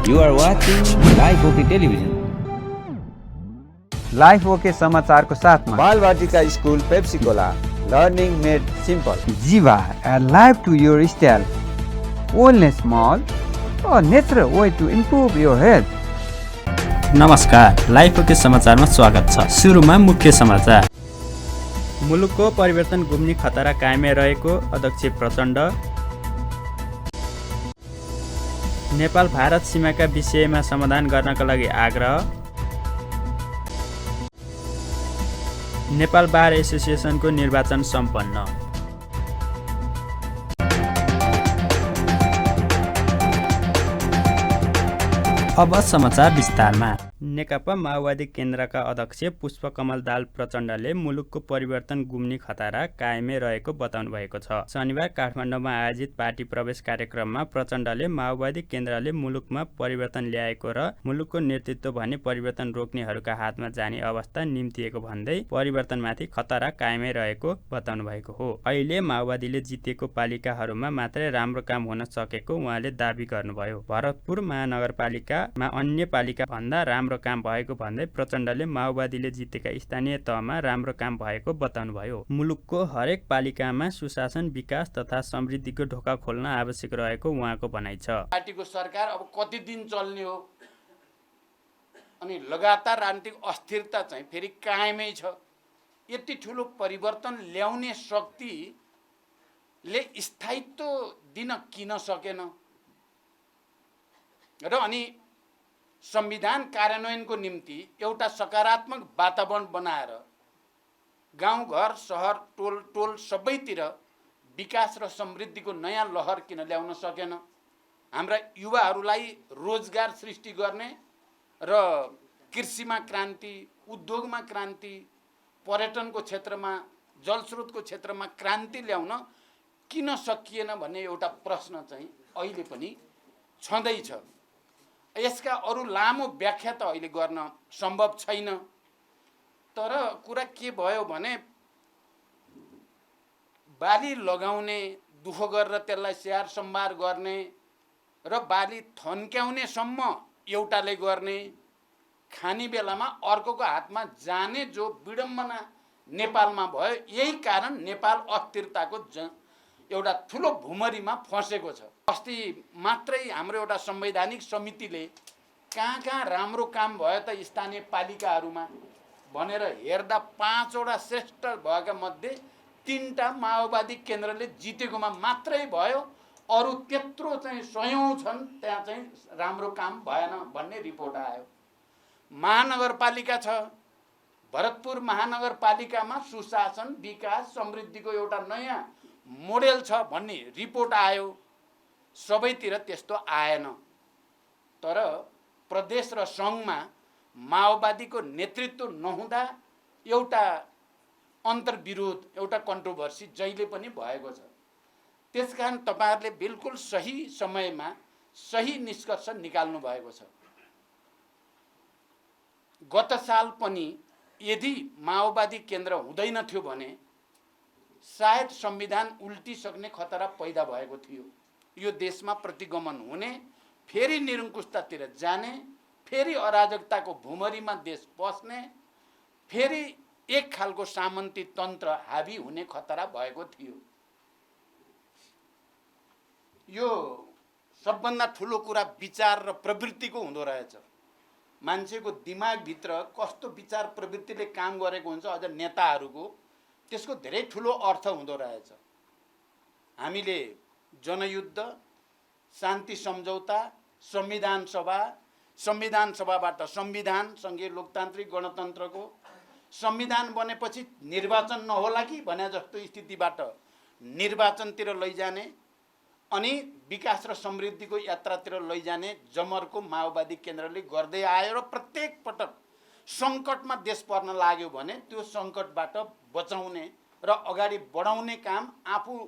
You are watching Live OK Television. Life okay समाचारको साथमा Balvatika school Pepsicola learning made simple Jiva live to your style wellness mall a natural way to improve your health. नमस्कार, life okay समाचारमा स्वागत छ। सुरुमा मुख्य समाचार। मुलुकको परिवर्तन गुम्ने खतरा कायमै रहेको अध्यक्ष प्रचण्ड। नेपाल भारत सीमाका विषयमा समाधान गर्नका लागि आग्रह। नेपाल बार एसोसिएसनको निर्वाचन सम्पन्न। अब समाचार विस्तारमा। नेकपा माओवादी केन्द्रका अध्यक्ष पुष्पकमल दाहाल प्रचण्डले मुलुकको परिवर्तन गुम्ने खतरा कायमै रहेको बताउनु भएको छ। शनिबार काठमाडौँमा आयोजित पार्टी प्रवेश कार्यक्रममा प्रचण्डले माओवादी केन्द्रले मुलुकमा परिवर्तन ल्याएको र मुलुकको नेतृत्व भने परिवर्तन रोक्नेहरूका हातमा जाने अवस्था निम्तिएको भन्दै परिवर्तनमाथि खतरा कायमै रहेको बताउनु भएको हो। अहिले माओवादीले जितेको पालिकाहरूमा मात्रै राम्रो काम हुन सकेको उहाँले दाबी गर्नुभयो। भरतपुर महानगरपालिकामा अन्य पालिका भन्दा राम्रो काम भएको भन्दै प्रचण्डले माओवादीले जितेका स्थानीय तहमा राम्रो काम भएको बताउनुभयो। मुलुकको हरेक पालिकामा सुशासन, विकास तथा समृद्धिको ढोका खोल्न आवश्यक रहेको उहाँको भनाइ छ। पार्टीको सरकार अब कति दिन चल्ने हो अनि लगातार राजनीतिक अस्थिरता चाहिँ फेरि कायमै छ। यति ठुलो परिवर्तन ल्याउने शक्तिले स्थायित्व दिन किन सकेन र अनि संविधान कार्यान्वयनको निम्ति एउटा सकारात्मक वातावरण बनाएर गाउँघर, सहर, टोल सबैतिर विकास र समृद्धिको नयाँ लहर किन ल्याउन सकेन? हाम्रा युवाहरूलाई रोजगार सृष्टि गर्ने र कृषिमा क्रान्ति, उद्योगमा क्रान्ति, पर्यटनको क्षेत्रमा, जलस्रोतको क्षेत्रमा क्रान्ति ल्याउन किन सकिएन भन्ने एउटा प्रश्न चाहिँ अहिले पनि छँदैछ। यसका अरू लामो व्याख्या त अहिले गर्न सम्भव छैन। तर कुरा के भयो भने बाली लगाउने, दुःख गरेर त्यसलाई स्याहार सम्भार गर्ने र बाली थन्क्याउनेसम्म एउटाले गर्ने, खाने बेलामा अर्कोको हातमा जाने जो विडम्बना नेपालमा भयो, यही कारण नेपाल अस्थिरताको एउटा ठुलो भुमरीमा फँसेको छ। अस्ति मात्रै हाम्रो एउटा संवैधानिक समितिले कहाँ राम्रो काम भयो त स्थानीय पालिकाहरूमा भनेर हेर्दा 5 वटा श्रेष्ठ भएका मध्ये 3टा माओवादी केन्द्रले जितेकोमा मात्रै भयो। अरू त्यत्रो चाहिँ सयौं छन्, त्यहाँ चाहिँ राम्रो काम भएन भन्ने रिपोर्ट आयो। महानगरपालिका छ, भरतपुर महानगरपालिकामा सुशासन, विकास, समृद्धिको एउटा नयाँ मोडेल छ भन्ने रिपोर्ट आयो। सबैतिर त्यस्तो आएन। तर प्रदेश र सङ्घमा माओवादीको नेतृत्व नहुँदा एउटा अन्तर्विरोध, एउटा कन्ट्रोभर्सी जहिले पनि भएको छ। त्यसकारण तपाईहरुले बिल्कुल सही समयमा सही निष्कर्ष निकाल्नु भएको छ। गत साल पनि यदि माओवादी केन्द्र हुँदैन थियो भने सायद संविधान उल्टिसक्ने खतरा पैदा भएको थियो। यो देशमा प्रतिगमन हुने, फेरि निरङ्कुशतातिर जाने, फेरि अराजकताको भुमरीमा देश पस्ने, फेरि एक खालको सामन्ती तन्त्र हावी हुने खतरा भएको थियो। यो सबभन्दा ठुलो कुरा विचार र प्रवृत्तिको हुँदो रहेछ। मान्छेको दिमागभित्र कस्तो विचार प्रवृत्तिले काम गरेको हुन्छ, अझ नेताहरूको, त्यसको धेरै ठुलो अर्थ हुँदो रहेछ। हामीले जनयुद्ध, शान्ति सम्झौता, संविधान सभाबाट संविधान, सङ्घीय लोकतान्त्रिक गणतन्त्रको संविधान बनेपछि निर्वाचन नहोला कि भने जस्तो स्थितिबाट निर्वाचनतिर लैजाने अनि विकास र समृद्धिको यात्रातिर लैजाने जमरको माओवादी केन्द्रले गर्दै आयो र प्रत्येक पटक सङ्कटमा देश पर्न लाग्यो भने त्यो सङ्कटबाट बचाउने र अगाडि बढाउने काम आफू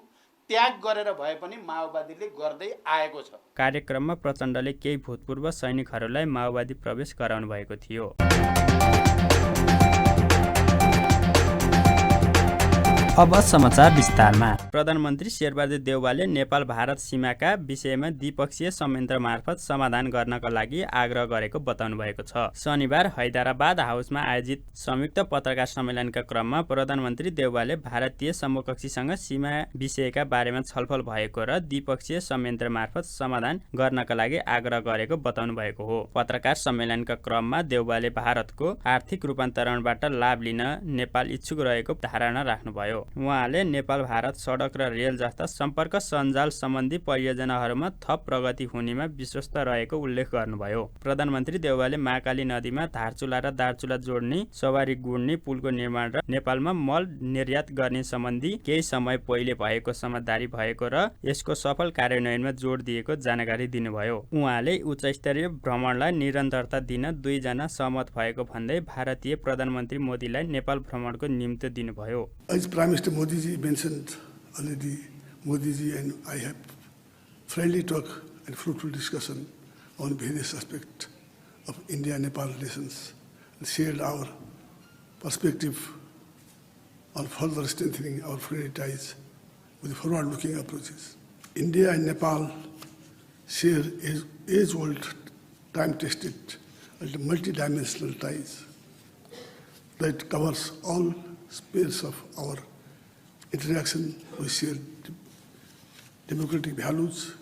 त्याग गरेर भए पनि माओवादीले गर्दै आएको छ। कार्यक्रममा प्रचण्डले केही भूतपूर्व सैनिकहरूलाई माओवादी प्रवेश गराउनु भएको थियो। अब समाचार विस्तारमा। प्रधानमन्त्री शेरबहादुर देउवाले नेपाल भारत सीमाका विषयमा द्विपक्षीय संयन्त्र मार्फत समाधान गर्नका लागि आग्रह गरेको बताउनु भएको छ। शनिबार हैदराबाद हाउसमा आयोजित संयुक्त पत्रकार सम्मेलनका क्रममा प्रधानमन्त्री देउवाले भारतीय समकक्षीसँग सीमा विषयका बारेमा छलफल भएको र द्विपक्षीय संयन्त्र मार्फत समाधान गर्नका लागि आग्रह गरेको बताउनु भएको हो। पत्रकार सम्मेलनका क्रममा देउवाले भारतको आर्थिक रूपान्तरणबाट लाभ लिन नेपाल इच्छुक रहेको धारणा राख्नुभयो। उहाँले नेपाल भारत सडक र रेल जस्ता सम्पर्क सञ्जाल सम्बन्धी परियोजनाहरूमा थप प्रगति हुनेमा विश्वस्त रहेको उल्लेख गर्नुभयो। प्रधानमन्त्री देउवाले महाकाली नदीमा धारचुला र दार्चुला जोड्ने सवारी गुड्ने पुलको निर्माण र नेपालमा मल निर्यात गर्ने सम्बन्धी केही समय पहिले भएको समझदारी भएको र यसको सफल कार्यान्वयनमा जोड दिएको जानकारी दिनुभयो। उहाँले उच्चस्तरीय भ्रमणलाई निरन्तरता दिन दुईजना सहमत भएको भन्दै भारतीय प्रधानमन्त्री मोदीलाई नेपाल भ्रमणको निम्ति दिनुभयो। As Prime Minister Modi ji mentioned already, Modi ji and I have friendly talk and fruitful discussion on various aspects of India-Nepal relations and shared our perspective on further strengthening our friendly ties with forward-looking approaches. India and Nepal share age-old, time-tested and multi-dimensional ties that covers all spheres of our interaction. We share democratic values,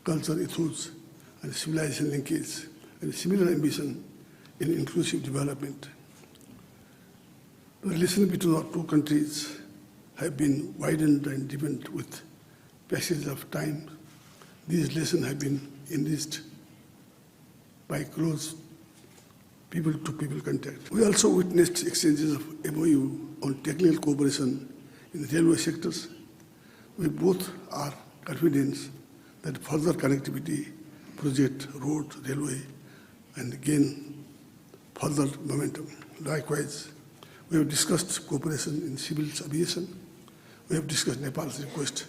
culture ethos, and civilization linkage, and similar ambition in inclusive development. The relations between our two countries have been widened and deepened with passage of time. These relations have been enriched by close people-to-people contact. We also witnessed exchanges of MOU on technical cooperation in the railway sectors. We both are confident that further connectivity, project, road, railway, and gain further momentum. Likewise, we have discussed cooperation in civil aviation. We have discussed Nepal's request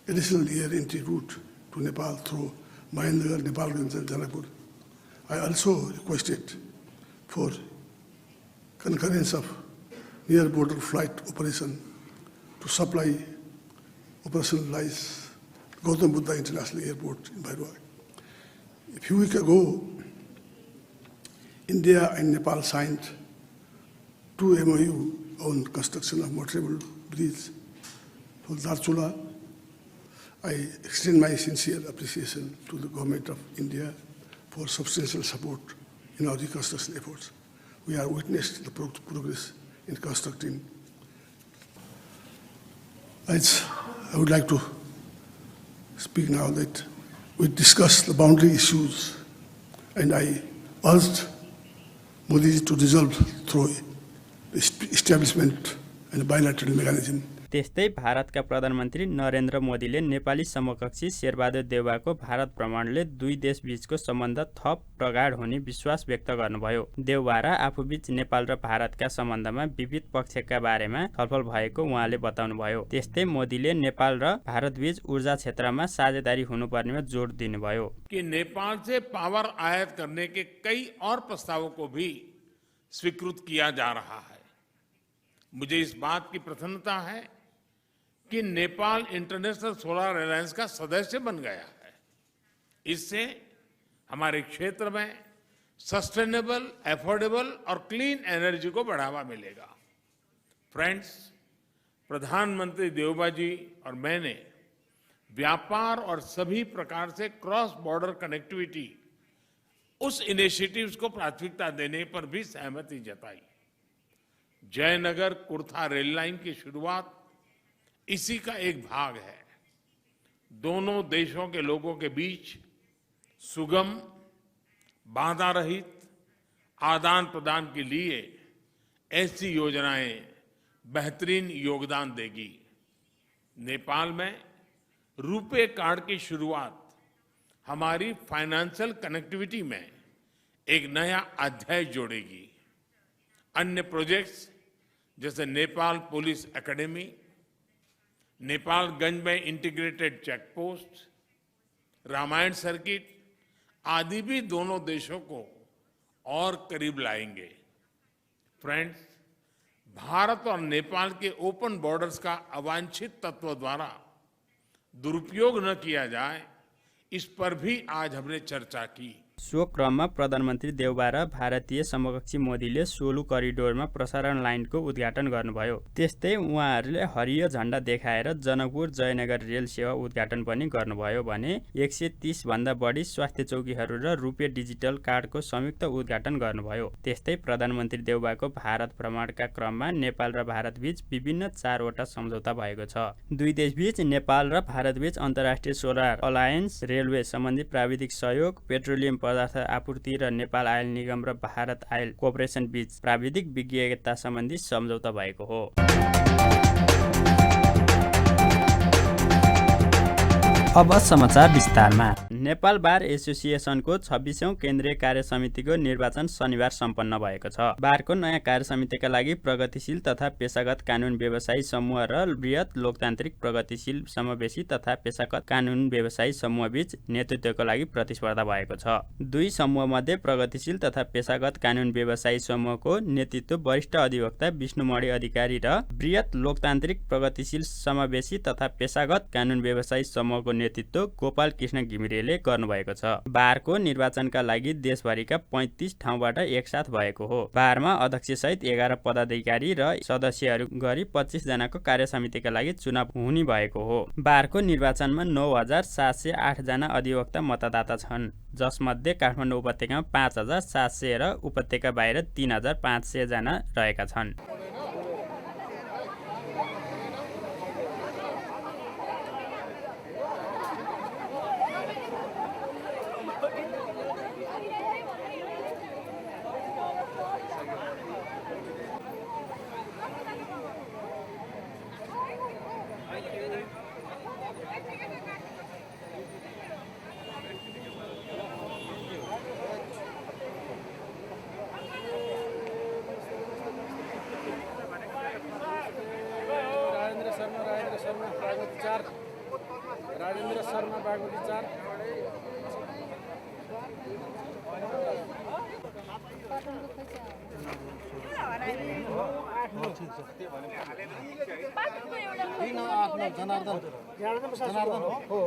additional air entry route to Nepal through Mahendragarh, Nepalganj, and Janakpur. I also requested for concurrence of near border flight operation to supply operationalize Gautam Buddha International Airport in Bhairua. A few weeks ago, India and Nepal signed 2 MOU on construction of motorable bridge for Darchula. I extend my sincere appreciation to the Government of India for substantial support in our reconstruction efforts. We are witnessing the progress in constructing. As I would like to speak now that we discussed the boundary issues, and I urged Modi to resolve through the establishment and a bilateral mechanism. त्यस्तै भारतका प्रधानमन्त्री नरेन्द्र मोदीले नेपाली समकक्षी शेरबहादुर देउवाको भारत भ्रमणले दुई देशबीचको सम्बन्ध थप प्रगाढ हुने विश्वास व्यक्त गर्नुभयो। देउवा र आफूबीच नेपाल र भारतका सम्बन्धमा विविध पक्षका बारेमा छलफल भएको उहाँले बताउनुभयो। त्यस्तै मोदीले नेपाल र भारतबीच ऊर्जा क्षेत्रमा साझेदारी हुनुपर्नेमा जोड दिनुभयो कि नेपाल से पावर आयात करने के कई और प्रस्तावों को भी स्वीकृत किया जा रहा है। मुझे इस बात की प्रसन्नता है कि नेपाल इंटरनेशनल सोलर अलायंस का सदस्य बन गया है। इससे हमारे क्षेत्र में सस्टेनेबल, एफोर्डेबल और क्लीन एनर्जी को बढ़ावा मिलेगा। फ्रेंड्स, प्रधानमंत्री देउबा जी और मैंने व्यापार और सभी प्रकार से क्रॉस बॉर्डर कनेक्टिविटी उस इनिशिएटिव्स को प्राथमिकता देने पर भी सहमति जताई। जयनगर कुर्था रेल लाइन की शुरुआत इसी का एक भाग है। दोनों देशों के लोगों के बीच सुगम, बाधा रहित आदान प्रदान के लिए ऐसी योजनाएं बेहतरीन योगदान देगी। नेपाल में रुपे कार्ड की शुरुआत हमारी फाइनेंशियल कनेक्टिविटी में एक नया अध्याय जोड़ेगी। अन्य प्रोजेक्ट्स जैसे नेपाल पुलिस एकेडमी, नेपालगंज में integrated check post, Ramayan circuit आदि भी दोनों देशों को और करीब लाएंगे। फ्रेंड्स, भारत और नेपाल के ओपन बॉर्डर्स का अवांछित तत्व द्वारा दुरुपयोग न किया जाए, इस पर भी आज हमने चर्चा की। सो क्रममा प्रधानमन्त्री देउबा र भारतीय समकक्षी मोदीले सोलु करिडोरमा प्रसारण लाइनको उद्घाटन गर्नुभयो। त्यस्तै उहाँहरूले हरियो झण्डा देखाएर जनकपुर जयनगर रेल सेवा उद्घाटन पनि गर्नुभयो भने 130 भन्दा बढी स्वास्थ्य चौकीहरू र रुपे डिजिटल कार्डको संयुक्त उद्घाटन गर्नुभयो। त्यस्तै प्रधानमन्त्री देउबाको भारत भ्रमणका क्रममा नेपाल र भारतबीच विभिन्न 4 वटा सम्झौता भएको छ। दुई देशबीच नेपाल र भारतबीच अन्तर्राष्ट्रिय सोलर अलायन्स, रेलवे सम्बन्धी प्राविधिक सहयोग, पेट्रोलियम पदार्थ आपूर्ति र नेपाल आयल निगम र भारत आयल कोर्पोरेसन बीच प्राविधिक विज्ञता सम्बन्धी सम्झौता भएको हो। अब समाचार विस्तारमा। नेपाल बार एसोसिएसनको 26औं केन्द्रीय कार्य समितिको निर्वाचन शनिबार सम्पन्न भएको छ। बारको नयाँ कार्य समितिका लागि प्रगतिशील तथा पेशागत कानुन व्यवसायी समूह र बृहत लोकतान्त्रिक प्रगतिशील समावेशी तथा पेशागत कानुन व्यवसायी समूह बीच नेतृत्वको लागि प्रतिस्पर्धा भएको छ। दुई समूहमध्ये प्रगतिशील तथा पेशागत कानुन व्यवसायी समूहको नेतृत्व वरिष्ठ अधिवक्ता विष्णुमणि अधिकारी र बृहत लोकतान्त्रिक प्रगतिशील समावेशी तथा पेशागत कानुन व्यवसायी समूहको नेतृत्व गोपाल कृष्ण घिमिरेले गर्नुभएको छ। बारको निर्वाचनका लागि देशभरिका 35 ठाउँबाट एकसाथ भएको हो। बारमा अध्यक्षसहित 11 पदाधिकारी र सदस्यहरू गरी 25 जनाको कार्य समितिका लागि चुनाव हुने भएको हो। बारको निर्वाचनमा 9708 जना अधिवक्ता मतदाता छन्, जसमध्ये काठमाडौँ उपत्यकामा 5700 र उपत्यका बाहिर 3500 जना रहेका छन्। राजेन्द्र शर्मा बागमती 4 जनार्दन हो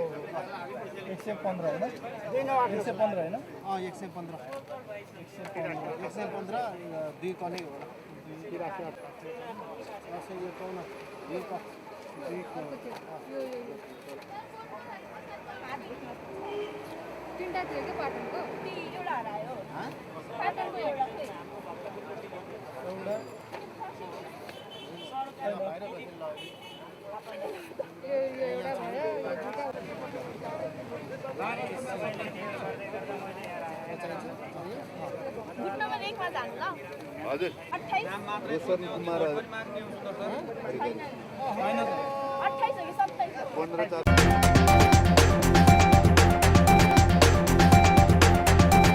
115 हैन 115 हैन 115 2 कने हो तीनटा थियो के पाटनको एउटा हरायो पाटनको एउटा घुट्नमा एकमा जानु ल हजुर 28 रोशन कुमार 28 हो कि 27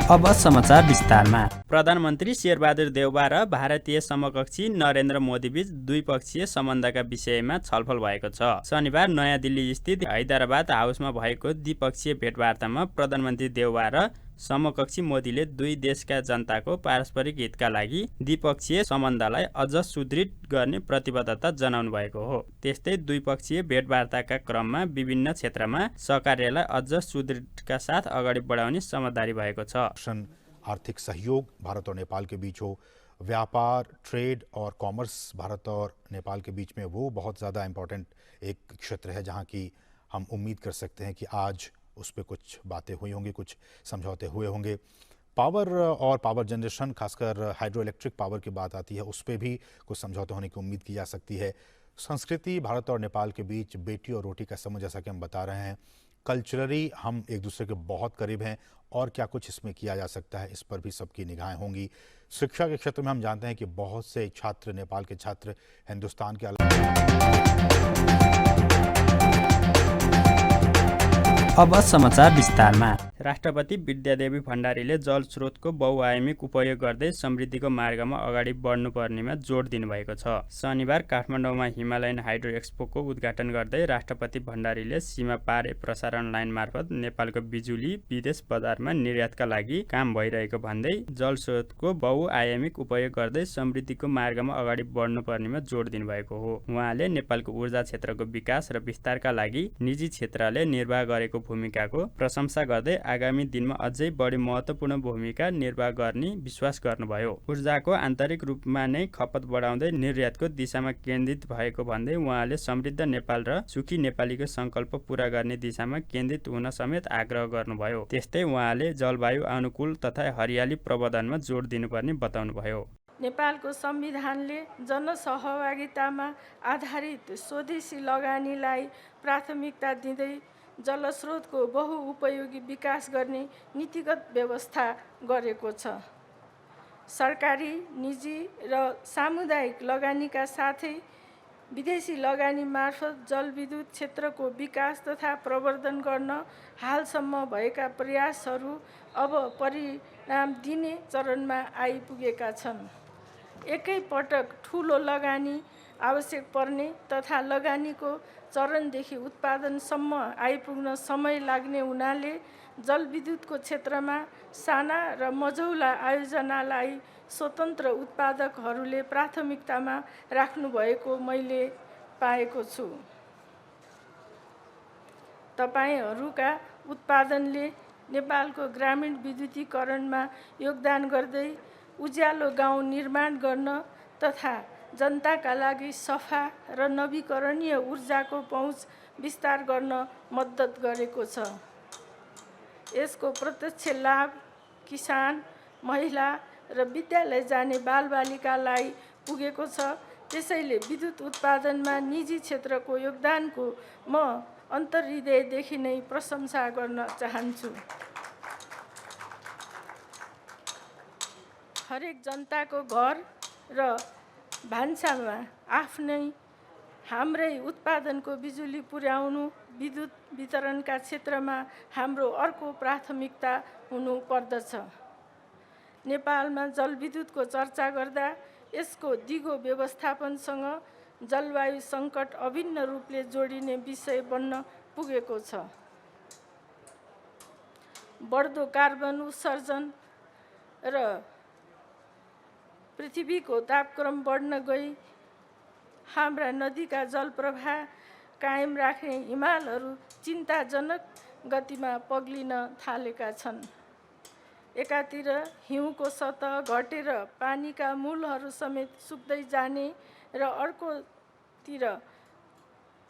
अब समाचार विस्तारमा। प्रधानमन्त्री शेरबहादुर देउबा र भारतीय समकक्षी नरेन्द्र मोदी बीच द्विपक्षीय सम्बन्धका विषयमा छलफल भएको छ। शनिबार नयाँ दिल्ली स्थित हैदराबाद हाउसमा भएको द्विपक्षीय भेटवार्तामा प्रधानमन्त्री देउबा र समकक्षी मोदीले दुई देशका जनताको पारस्परिक हितका लागि द्विपक्षीय सम्बन्धलाई अझ सुदृढ गर्ने प्रतिबद्धता जनाउनु भएको हो। त्यस्तै द्विपक्षीय भेटवार्ताका क्रममा विभिन्न क्षेत्रमा सहकार्यलाई अझ सुदृढका साथ अगाडि बढाउने समझदारी भएको छ। आर्थिक सहयोग भारत और नेपाल के बीच हो, व्यापार, ट्रेड और कॉमर्स भारत और नेपाल के बीच में वो बहुत ज़्यादा इम्पोर्टेंट एक क्षेत्र है जहाँ की हम उम्मीद कर सकते हैं कि आज उस पर कुछ बातें हुई होंगी, कुछ समझौते हुए होंगे। पावर और पावर जनरेशन, खासकर हाइड्रो इलेक्ट्रिक पावर की बात आती है, उस पर भी कुछ समझौते होने की उम्मीद की जा सकती है। संस्कृति, भारत और नेपाल के बीच बेटी और रोटी का समझ, जैसा कि हम बता रहे हैं, कल्चरली हम एक दूसरे के बहुत करीब हैं और क्या कुछ इसमें किया जा सकता है, इस पर भी सबकी निगाहें होंगी। शिक्षा के क्षेत्र में हम जानते हैं कि बहुत से छात्र, नेपाल के छात्र हिंदुस्तान के अब समाचार विस्तारमा। राष्ट्रपति विद्यादेवी भण्डारीले जल स्रोतको बहुआयामिक उपयोग गर्दै समृद्धिको मार्गमा अगाडि बढ्नुपर्नेमा जोड दिनुभएको छ। शनिबार काठमाडौँमा हिमालयन हाइड्रो एक्सपोको उद्घाटन गर्दै राष्ट्रपति भण्डारीले सीमा पार प्रसारण लाइन मार्फत नेपालको बिजुली विदेश बजारमा निर्यातका लागि काम भइरहेको भन्दै जल स्रोतको बहुआयामिक उपयोग गर्दै समृद्धिको मार्गमा अगाडि बढ्नुपर्नेमा जोड दिनुभएको हो। उहाँले नेपालको ऊर्जा क्षेत्रको विकास र विस्तारका लागि निजी क्षेत्रले निर्वाह गरेको भूमिकाको प्रशंसा गर्दै आगामी दिनमा अझै बढी महत्त्वपूर्ण भूमिका निर्वाह गर्ने विश्वास गर्नुभयो। ऊर्जाको आन्तरिक रूपमा नै खपत बढाउँदै निर्यातको दिशामा केन्द्रित भएको भन्दै उहाँले समृद्ध नेपाल र सुखी नेपालीको सङ्कल्प पूरा गर्ने दिशामा केन्द्रित हुन समेत आग्रह गर्नुभयो। त्यस्तै उहाँले जलवायु अनुकूल तथा हरियाली प्रबन्धनमा जोड दिनुपर्ने बताउनुभयो। नेपालको संविधानले जनसहभागितामा आधारित स्वदेशी लगानीलाई प्राथमिकता दिँदै जलस्रोतको बहुउपयोगी विकास गर्ने नीतिगत व्यवस्था गरेको छ। सरकारी, निजी र सामुदायिक लगानीका साथै विदेशी लगानी मार्फत जलविद्युत क्षेत्रको विकास तथा प्रवर्धन गर्न हालसम्म भएका प्रयासहरू अब परिणाम दिने चरणमा आइपुगेका छन्। एकै पटक ठुलो लगानी आवश्यक पर्ने तथा लगानीको चरणदेखि उत्पादनसम्म आइपुग्न समय लाग्ने हुनाले जलविद्युतको क्षेत्रमा साना र मझौला आयोजनालाई स्वतन्त्र उत्पादकहरूले प्राथमिकतामा राख्नुभएको मैले पाएको छु। तपाईहरूका उत्पादनले नेपालको ग्रामीण विद्युतीकरणमा योगदान गर्दै उज्यालो गाउँ निर्माण गर्न तथा जनताका लागि सफा र नवीकरणीय ऊर्जाको पहुँच विस्तार गर्न मद्दत गरेको छ। यसको प्रत्यक्ष लाभ किसान, महिला र विद्यालय जाने बालबालिकालाई पुगेको छ। त्यसैले विद्युत उत्पादनमा निजी क्षेत्रको योगदानको म अन्तर्हृदयदेखि नै प्रशंसा गर्न चाहन्छु। हरेक जनताको घर र भान्सामा आफ्नै हाम्रै उत्पादनको बिजुली पुर्याउनु विद्युत वितरणका क्षेत्रमा हाम्रो अर्को प्राथमिकता हुनु पर्दछ। नेपालमा जलविद्युतको चर्चा गर्दा यसको दिगो व्यवस्थापनसँग जलवायु सङ्कट अभिन्न रूपले जोडिने विषय बन्न पुगेको छ। बढ्दो कार्बन उत्सर्जन र पृथ्वीको तापक्रम बढ्न गई हाम्रा नदीका जलप्रवाह कायम राख्ने हिमालहरू चिन्ताजनक गतिमा पग्लिन थालेका छन्। एकातिर हिउँको सतह घटेर पानीका मूलहरू समेत सुक्दै जाने र अर्कोतिर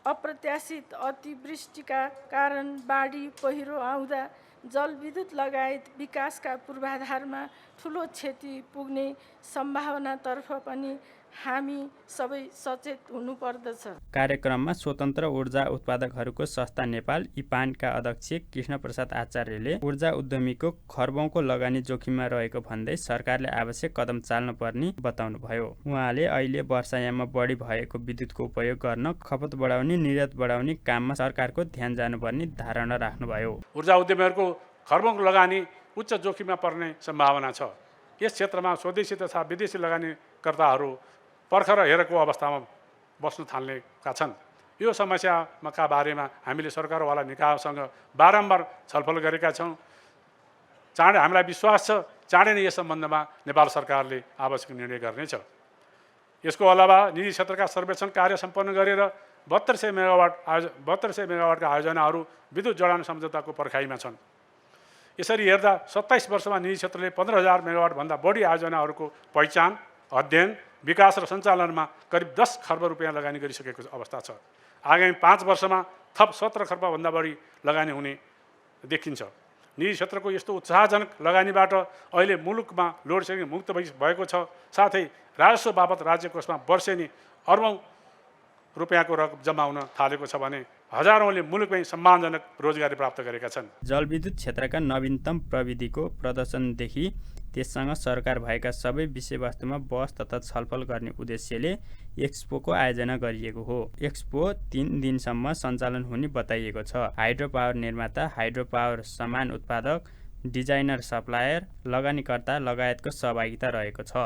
अप्रत्याशित अतिवृष्टिका कारण बाढी पहिरो आउँदा जलविद्युत लगायत विकासका पूर्वाधारमा ठुलो क्षति पुग्ने सम्भावनातर्फ पनि हामी सबै सचेत हुनुपर्दछ। कार्यक्रममा स्वतन्त्र ऊर्जा उत्पादकहरूको संस्था नेपाल इपानका अध्यक्ष कृष्णप्रसाद आचार्यले ऊर्जा उद्यमीको खर्बौंको लगानी जोखिममा रहेको भन्दै सरकारले आवश्यक कदम चाल्न पर्ने बताउनुभयो। उहाँले अहिले वर्षायाममा बढी भएको विद्युतको उपयोग गर्न खपत बढाउने, निर्यात बढाउने काममा सरकारको ध्यान जानुपर्ने धारणा राख्नुभयो। ऊर्जा उद्यमीहरूको खर्बौंको लगानी उच्च जोखिममा पर्ने सम्भावना छ। यस क्षेत्रमा स्वदेशी तथा विदेशी लगानीकर्ताहरू पर्खर हेरेको अवस्थामा बस्न थाल्नेका छन्। यो समस्याका बारेमा हामीले सरकारवाला निकायसँग बारम्बार छलफल गरेका छौँ। चाँडै हामीलाई विश्वास छ चाँडै नै यस सम्बन्धमा नेपाल सरकारले आवश्यक निर्णय गर्नेछ। यसको अलावा निजी क्षेत्रका सर्वेक्षण कार्य सम्पन्न गरेर 7200 मेगावाटका आयोजनाहरू विद्युत जडान सम्झौताको पर्खाइमा छन्। यसरी हेर्दा 27 वर्षमा निजी क्षेत्रले 15,000 मेगावाटभन्दा बढी आयोजनाहरूको पहिचान, अध्ययन, विकास र सञ्चालनमा करिब 10 खर्ब रुपियाँ लगानी गरिसकेको अवस्था छ। आगामी 5 वर्षमा थप 17 खर्बभन्दा बढी लगानी हुने देखिन्छ। निजी क्षेत्रको यस्तो उत्साहजनक लगानीबाट अहिले मुलुकमा लोड सेडिङ मुक्त भएको छ। साथै राजस्व बापत राज्य कोषमा वर्षेनी अर्बौं रुपियाँको रकम जम्मा हुन थालेको छ भने हजारौंले मुलुकमै सम्मानजनक रोजगारी प्राप्त गरेका छन्। जलविद्युत क्षेत्रका नवीनतम प्रविधिको प्रदर्शनदेखि त्यससँग सरकार भएका सबै विषयवस्तुमा बहस तथा छलफल गर्ने उद्देश्यले एक्सपोको आयोजना गरिएको हो। एक्सपो 3 दिनसम्म सञ्चालन हुने बताइएको छ। हाइड्रो पावर निर्माता, हाइड्रो पावर सामान उत्पादक, डिजाइनर, सप्लायर, लगानीकर्ता लगायतको सहभागिता रहेको छ।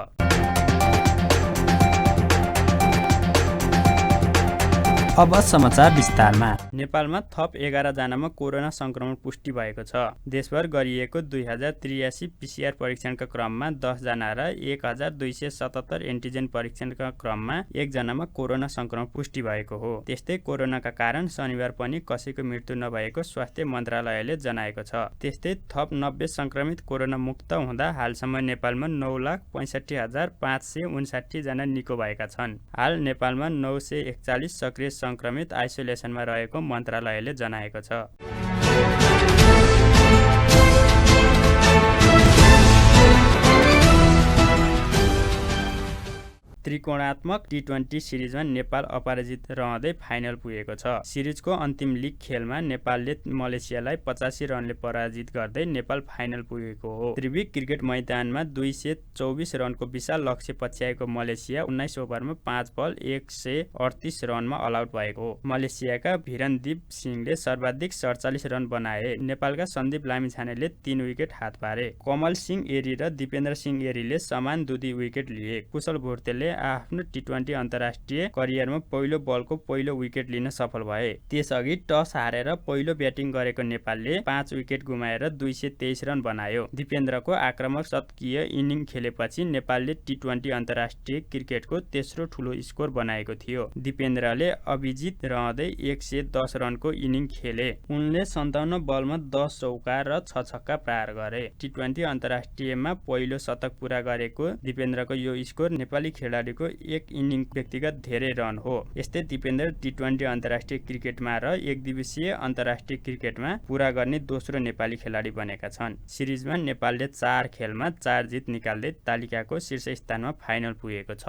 अब समाचार विस्तारमा। नेपालमा थप 11 जनामा कोरोना संक्रमण पुष्टि भएको छ। देशभर गरिएको 2083 पीसीआर परीक्षणका क्रममा 10 जना र 1277 एन्टिजेन परीक्षणका क्रममा 1 जनामा कोरोना संक्रमण पुष्टि भएको हो। त्यस्तै कोरोनाका कारण शनिबार पनि कसैको मृत्यु नभएको स्वास्थ्य मन्त्रालयले जनाएको छ। त्यस्तै थप 90 संक्रमित कोरोना मुक्त हुँदा हालसम्म नेपालमा 9,65,559 जना निको भएका छन्। हाल नेपालमा 941 सक्रिय संक्रमित आइसोलेसनमा रहेको मन्त्रालयले जनाएको छ। त्रिकोणात्मक टी20 सिरिजमा नेपाल अपराजित रहँदै फाइनल पुगेको छ। सिरिजको अन्तिम लिग खेलमा नेपालले मलेसियालाई 85 रनले पराजित गर्दै नेपाल फाइनल पुगेको हो। त्रिवी क्रिकेट मैदानमा 224 रनको विशाल लक्ष्य पछ्याएको मलेसिया 19 ओभरमा 5 बल 138 रनमा अलआउट भएको हो। मलेसियाका भिरनदीप सिंहले सर्वाधिक 47 रन बनाए। नेपालका सन्दीप लामिछानेले 3 विकेट हात पारे। कमल सिंह एरी र दिपेन्द्र सिंह एरीले समान 2 विकेट लिए। कुशल भुर्तेलले आफ्नो टी20 अन्तर्राष्ट्रिय करियरमा पहिलो बलको पहिलो विकेट लिन सफल भए। त्यसअघि टस हारेर पहिलो ब्याटिङ गरेको नेपालले 5 विकेट गुमाएर 223 रन बनायो। दिपेन्द्रको आक्रामक शतकीय इनिङ खेलेपछि नेपालले टी20 अन्तर्राष्ट्रिय क्रिकेटको तेस्रो ठूलो स्कोर बनाएको थियो। दिपेन्द्रले अभिजित रहँदै 110 रनको इनिङ खेले। उनले 57 बलमा 10 चौका र 6 छक्का प्रहार गरे। टी20 अन्तर्राष्ट्रियमा पहिलो शतक पूरा गरेको दिपेन्द्रको यो स्कोर नेपाली खेलाडीको एक इनिङ व्यक्तिगत धेरै रन हो। यस्तै दिपेन्द्र टी20 अन्तर्राष्ट्रिय क्रिकेटमा र एक दिवसीय अन्तर्राष्ट्रिय क्रिकेटमा पूरा गर्ने दोस्रो नेपाली खेलाडी बनेका छन्। सिरिजमा नेपालले 4 खेलमा 4 जित निकाल्दै तालिकाको शीर्ष स्थानमा फाइनल पुगेको छ।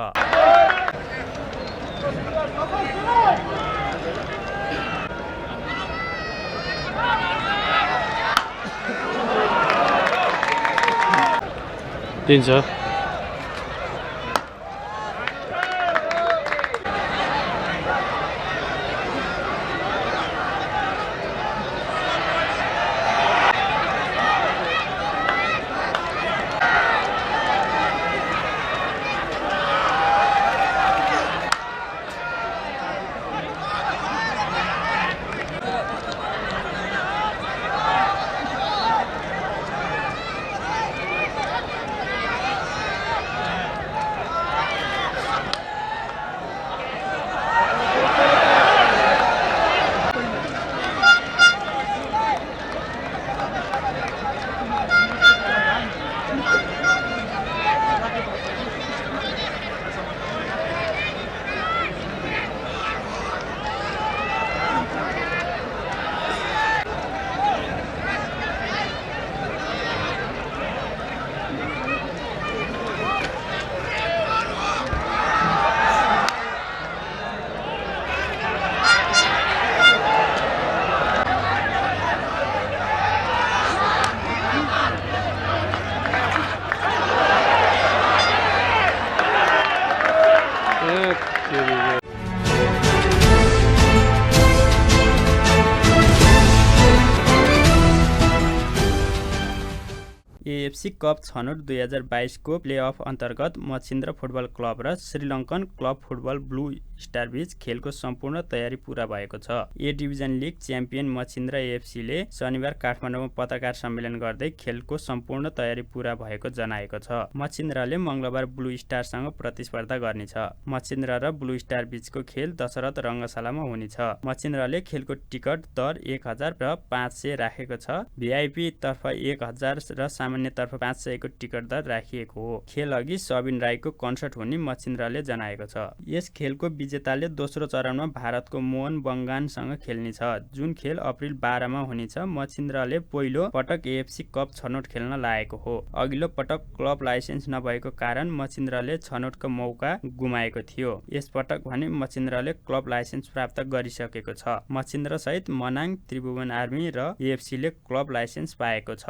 एएफसी कप छनौट 2022 को प्लेअफ अन्तर्गत मच्छिन्द्र फुटबल क्लब र Sri Lankan club football blue star बीच खेलको सम्पूर्ण तयारी पूरा भएको छ। A division league champion Machhindra एएफसीले शनिबार काठमाडौँमा पत्रकार सम्मेलन गर्दै खेलको सम्पूर्ण तयारी पूरा भएको जनाएको छ। मच्छिन्द्रले मंगलबार ब्लू स्टारसँग प्रतिस्पर्धा गर्नेछ। मच्छिन्द्र र ब्लू स्टार बीचको खेल दशरथ रङ्गशालामा हुनेछ। मच्छिन्द्रले खेलको टिकट दर 1000 र 500 राखेको छ। भिआइपी तर्फ 1000 र सामान्य तर्फ 500 को टिकट दर राखिएको हो। खेल अघि सबिन राईको कन्सर्ट हुने मच्छिन्द्रले जनाएको छ। यस खेलको विजेताले दोस्रो चरणमा भारतको मोहन बङ्गानसँग खेल्नेछ, जुन खेल अप्रिल 12 मा हुनेछ। मच्छिन्द्रले पहिलो पटक एएफसी कप छनौट खेल्न लागेको हो। अघिल्लो पटक क्लब लाइसेन्स नभएको कारण मच्छिन्द्रले छनौटको मौका गुमाएको थियो। यस पटक भने मच्छिन्द्रले क्लब लाइसेन्स प्राप्त गरिसकेको छ। मच्छिन्द्र सहित मनाङ, त्रिभुवन आर्मी र एएफसीले क्लब लाइसेन्स पाएको छ।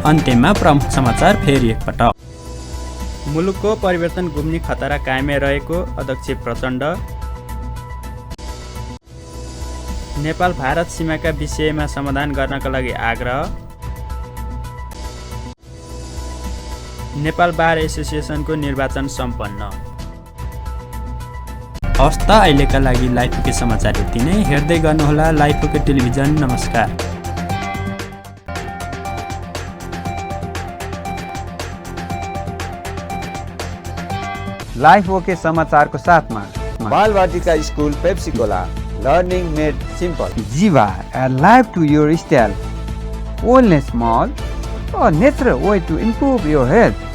अन्त्यमा प्रमुख समाचार फेरि एकपटक। मुलुकको परिवर्तन गुम्ने खतरा कायमै रहेको अध्यक्ष प्रचण्ड। नेपाल भारत सीमाका विषयमा समाधान गर्नका लागि आग्रह। नेपाल बार एसोसिएसनको निर्वाचन सम्पन्न। हवस् त अहिलेका लागि लाइफके समाचार यति नै। हेर्दै गर्नुहोला लाइफके टेलिभिजन। नमस्कार। लाइफ ओके समाचारको साथमा Balvatika school Pepsicola learning made simple. Jiva alive to your style, wellness mall, a natural way to improve your health.